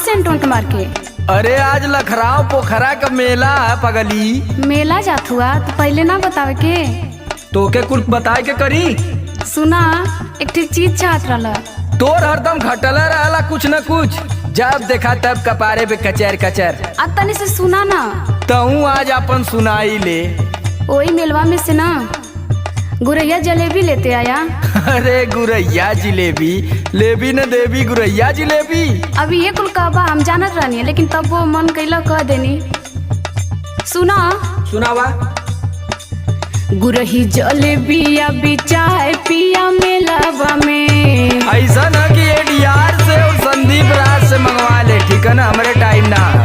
Scent उनके मार के। अरे आज लखराव पोखरा का मेला है पगली। मेला जात हुआ तो पहले ना बतावे के। तोके कुछ बताए के करी। सुना एक चीज चाहत रहा। तोर हरदम घटला रहला कुछ न कुछ, जब देखा तब कपारे पे कचर कचर। तनी से सुना ना। तहू आज अपन सुनाई ले। वही मेलवा में से ना गुरैया जलेबी लेते आया। अरे गुरैया जिलेबी लेबी न देवी, गुरैया जिलेबी। अभी ये कुल कहबा हम जानत रहनी, लेकिन तब वो मन कैला कह देनी। सुना सुनावा। गुरही जलेबी अभी चाय पिया मेलावा में। ऐसा ना कि एडीआर से और संदीप राज से मंगवा ले, ठीक है ना, हमारे टाइम ना।